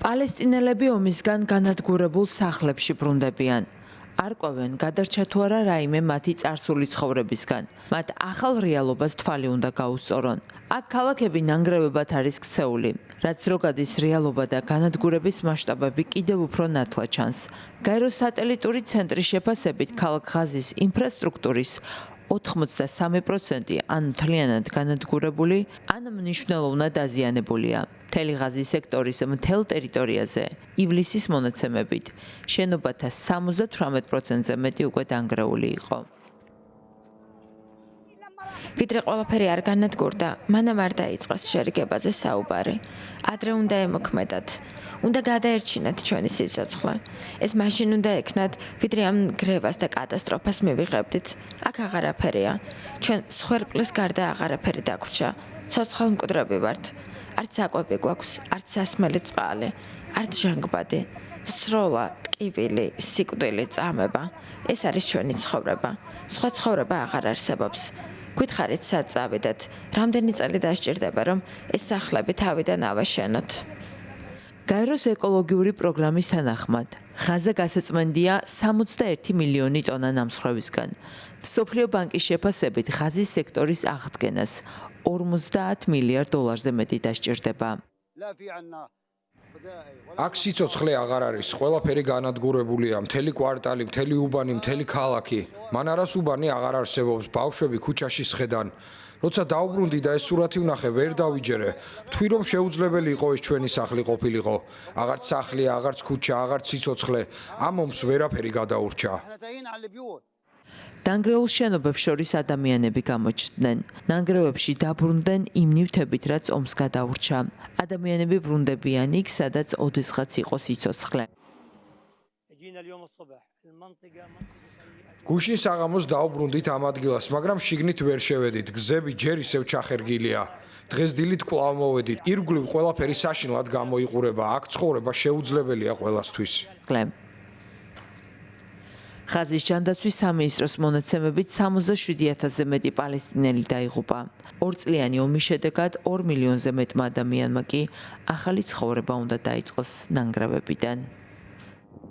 პალესტინელები ომისგან განადგურებულ სახლებში ბრუნდებიან. არ ყვევენ, გადარჩა თუ არა რაიმე მათი წარსული ცხოვრებისგან. მათ ახალ რეალობას თვალი უნდა გაუსწორონ. აქ ქალაქები ნანგრევებად არის ქცეული, რაც რო გადის რეალობა და განადგურების მასშტაბები კიდევ უფრო ნათლად ჩანს. გაეროს სატელიტური ცენტრის შეფასებით ქალაქ ღაზის ინფრასტრუქტურის 83% ან მთლიანად განადგურებული, ან მნიშვნელოვნად დაზიანებულია. მთელი ღაზის სექტორის მთელ ტერიტორიაზე ივლისის მონაცემებით შენობათა 78%-ზე მეტი უკვე დანგრეული იყო. ვიდრე ყველაფერი არ განადგურდა, მანამ არ დაიწყეს შერიგებაზე საუბარი. ადრე უნდა ემოქმედათ. უნდა გადაერჩინათ ჩვენი სიცოცხლე. ეს მაშინ უნდა ექნათ, ვიდრე ამ გრევას და კატასტროფას მივიღებდით. აქ აღარაფერია. ჩვენ მსხვერპლის გარდა აღარაფერი დაგვრჩა. ცოცხალ მკვდრები ვართ. არც საკვები გვაქვს, არც სასმელი წყალი, არც ჟანგბადი. სროლა, ტკივილი, სიკვდილი, წამება. ეს არის ჩვენი ცხოვრება. სხვა ცხოვრება აღარ არსებობს. გვითხარით სად წავიდეთ, რამდენი წელი დასჭირდება, რომ ეს სახლები თავიდან ავაშენოთ. გაეროს ეკოლოგიური პროგრამის თანახმად, ღაზა გასაწმენდია 61 მილიონი ტონა ნამსხვრევისგან. მსოფლიო ბანკის შეფასებით ღაზის სექტორის აღდგენას 50 მილიარდ დოლარზე მეტი დასჭირდება. აქ სიცოცხლე აღარ არის, ყველაფერი განადგურებულია, მთელი კვარტალი, მთელი უბანი, მთელი ქალაქი. მან არას უბანი აღარ არსებობს, ბავშვები ქუჩაში სხედან. როცა დავბრუნდი და ეს სურათი ვნახე, ვერ დავიჯერე. ვთქვი, რომ შეუძლებელი იყო ეს ჩვენი სახლი ყოფილიყო. აღარც სახლია, აღარც ქუჩა, აღარც სიცოცხლე. ამ ომს ვერაფერი გადაურჩა. დანგრეულ შენობებს შორის ადამიანები გამოჩნდნენ. ნანგრევებში დაბრუნდნენ იმ ნივთებით, რაც ომს გადაურჩა. ადამიანები ბრუნდებიან იქ, სადაც ოდესღაც იყო სიცოცხლე. გუშინ საღამოს დავბრუნდით ამ ადგილას, მაგრამ შიგნით ვერ შევედით. გზები ჯერ ისევ ჩახერგილია. დღეს დილით კვლავ მოვედით. ირგვლივ ყველაფერი საშინლად გამოიყურება. აქ ცხოვრება შეუძლებელია ყველასთვის. ღაზის ჯანდაცვის სამინისტროს მონაცემებით 67,000-ზე მეტი პალესტინელი დაიღუპა. 2 წლიანი ომის შედეგად 2 მილიონზე მეტმა ადამიანმა კი ახალი ცხოვრება უნდა დაიწყოს ნანგრევებიდან.